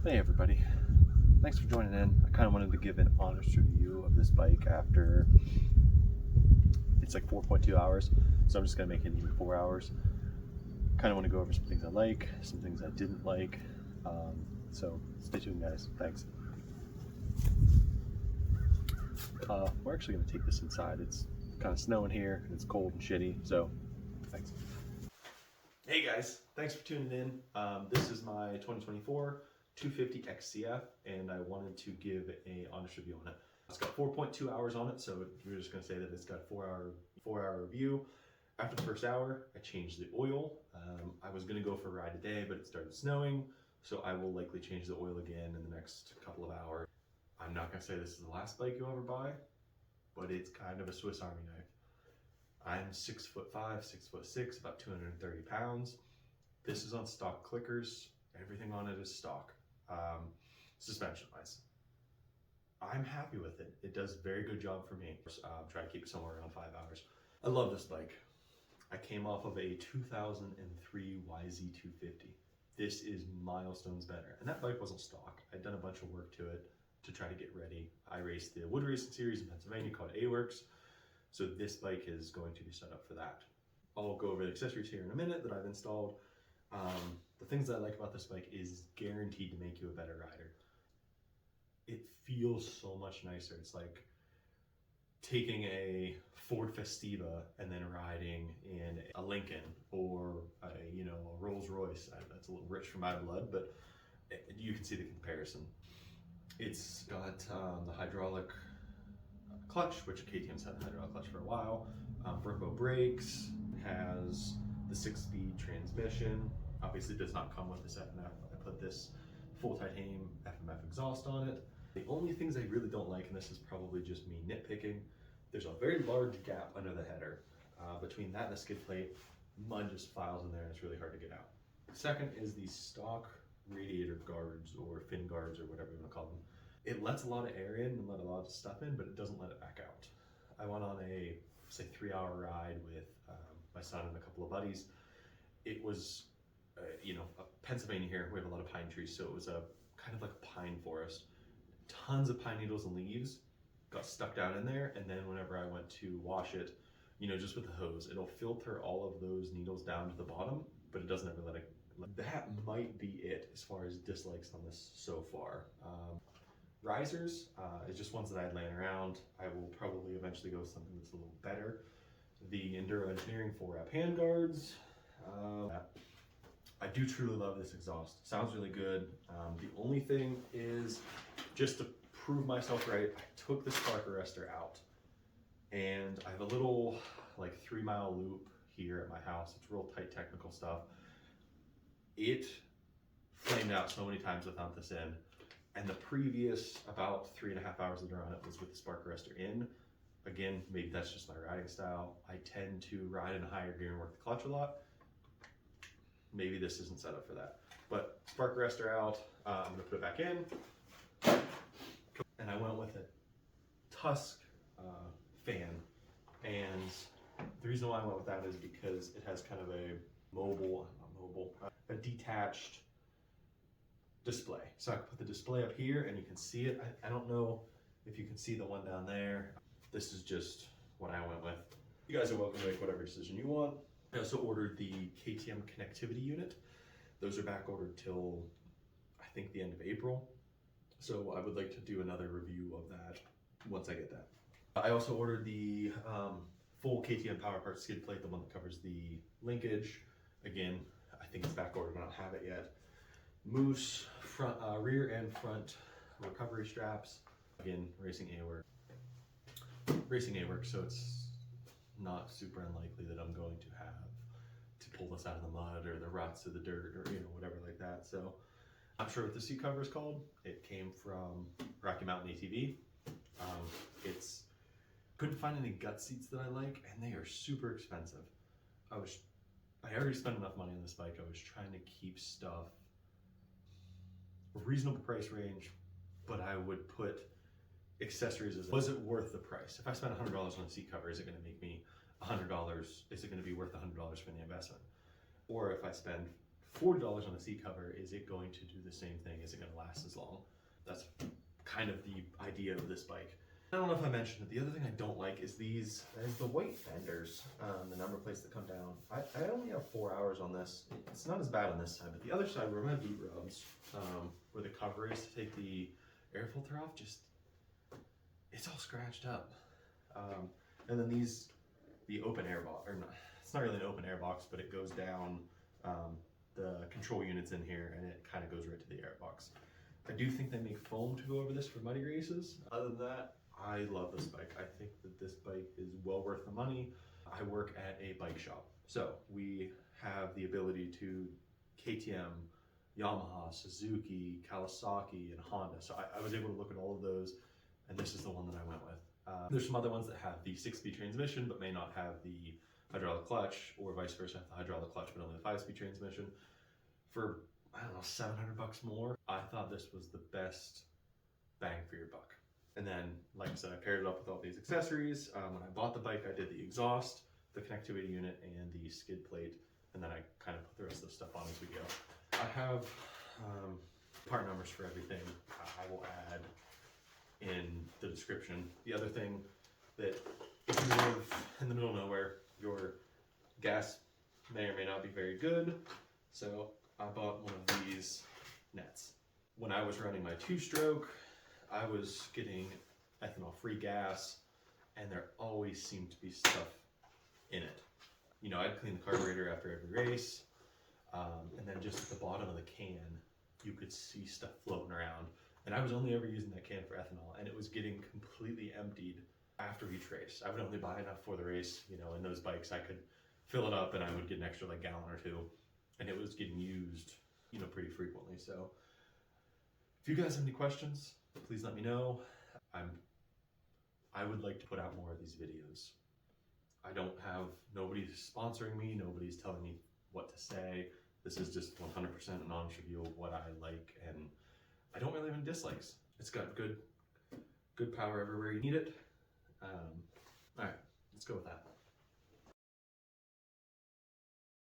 Hey everybody, thanks for joining in. I kind of wanted to give an honest review of this bike after it's like 4.2 hours, so I'm just going to make it even 4 hours. Kind of want to go over some things I like, some things I didn't like, so stay tuned guys, thanks. We're actually going to take this inside. It's kind of snowing here, and it's cold and shitty, so thanks. Hey guys, thanks for tuning in. This is my 2024 250 XCF, and I wanted to give an honest review on it. It's got 4.2 hours on it, so we're just going to say that it's got a 4-hour review. After the first hour, I changed the oil. I was going to go for a ride today, but it started snowing, so I will likely change the oil again in the next couple of hours. I'm not going to say this is the last bike you'll ever buy, but it's kind of a Swiss Army knife. I'm 6'5", 6'6", about 230 pounds. This is on stock clickers. Everything on it is stock. Suspension wise, I'm happy with it. It does a very good job for me. Try to keep it somewhere around 5 hours. I love this bike. I came off of a 2003 YZ250. This is milestones better. And that bike wasn't stock. I'd done a bunch of work to it to try to get ready. I raced the wood racing series in Pennsylvania called A-Works. So this bike is going to be set up for that. I'll go over the accessories here in a minute that I've installed. The things that I like about this bike is guaranteed to make you a better rider. It feels so much nicer. It's like taking a Ford Festiva and then riding in a Lincoln or a Rolls Royce. That's a little rich for my blood, but you can see the comparison. It's got the hydraulic clutch, which KTM's had the hydraulic clutch for a while. Brembo brakes, has the 6-speed transmission. Obviously, it does not come with this FMF. I put this full titanium FMF exhaust on it. The only things I really don't like, and this is probably just me nitpicking, there's a very large gap under the header. Between that and the skid plate, mud just files in there and it's really hard to get out. Second is the stock radiator guards or fin guards or whatever you want to call them. It lets a lot of air in and let a lot of stuff in, but it doesn't let it back out. I went on a, say, 3-hour ride with my son and a couple of buddies. It was, Pennsylvania here, we have a lot of pine trees, so it was a kind of like a pine forest. Tons of pine needles and leaves got stuck down in there, and then whenever I went to wash it, just with the hose, it'll filter all of those needles down to the bottom, but it doesn't ever let it. That might be it as far as dislikes on this so far. Risers is just ones that I had laying around. I will probably eventually go with something that's a little better. The Enduro Engineering 4-wrap handguards. I do truly love this exhaust. Sounds really good. The only thing is, just to prove myself right, I took the spark arrestor out, and I have a little 3-mile loop here at my house. It's real tight technical stuff. It flamed out so many times without this in. And the previous about 3.5 hours that are on it was with the spark arrestor in. Again, maybe that's just my riding style. I tend to ride in a higher gear and work the clutch a lot. Maybe this isn't set up for that. But spark arrestor out, I'm gonna put it back in. And I went with a Tusk fan. And the reason why I went with that is because it has kind of a detached display. So I can put the display up here and you can see it. I don't know if you can see the one down there. This is just what I went with. You guys are welcome to make whatever decision you want. I also ordered the KTM connectivity unit. Those are back ordered till I think the end of April. So I would like to do another review of that once I get that. I also ordered the full KTM Power Parts skid plate, the one that covers the linkage. Again, I think it's back ordered, but I don't have it yet. Moose front, rear and front recovery straps. Again, racing A-work, so it's not super unlikely that I'm going to have to pull this out of the mud or the ruts or the dirt or whatever like that. So I'm not sure what the seat cover is called. It came from Rocky Mountain ATV. Couldn't find any gut seats that I like, and they are super expensive. I already spent enough money on this bike. I was trying to keep stuff a reasonable price range, but I would put accessories as, was it worth the price? If I spend $100 on a seat cover, is it going to make me $100? Is it going to be worth $100 for the investment? Or if I spend $40 on a seat cover, is it going to do the same thing? Is it going to last as long? That's kind of the idea of this bike. I don't know if I mentioned it. The other thing I don't like is there's the white fenders, the number plates that come down. I only have 4 hours on this. It's not as bad on this side, but the other side where my boot rubs, where the cover is to take the air filter off, it's all scratched up. And then the open air box, or not, it's not really an open air box, but it goes down, the control unit's in here and it kind of goes right to the air box. I do think they make foam to go over this for muddy races. Other than that, I love this bike. I think that this bike is well worth the money. I work at a bike shop, so we have the ability to KTM, Yamaha, Suzuki, Kawasaki, and Honda. So I was able to look at all of those, and this is the one that I went with. There's some other ones that have the 6-speed transmission, but may not have the hydraulic clutch, or vice versa, have the hydraulic clutch, but only the 5-speed transmission. For, I don't know, $700 more, I thought this was the best bang for your buck. And then, like I said, I paired it up with all these accessories. When I bought the bike, I did the exhaust, the connectivity unit, and the skid plate. And then I kind of put the rest of the stuff on as we go. I have part numbers for everything. I will add in the description. The other thing, that if you live in the middle of nowhere, your gas may or may not be very good. So I bought one of these nets. When I was running my 2-stroke, I was getting ethanol-free gas, and there always seemed to be stuff in it. You know, I'd clean the carburetor after every race, and then just at the bottom of the can, you could see stuff floating around. And I was only ever using that can for ethanol, and it was getting completely emptied after each race. I would only buy enough for the race, you know, in those bikes I could fill it up and I would get an extra like gallon or two, and it was getting used, you know, pretty frequently. So if you guys have any questions, please let me know. I would like to put out more of these videos. Nobody's sponsoring me, nobody's telling me what to say. This is just 100% an honest review of what I like, and I don't really have any dislikes. It's got good power everywhere you need it. All right, let's go with that.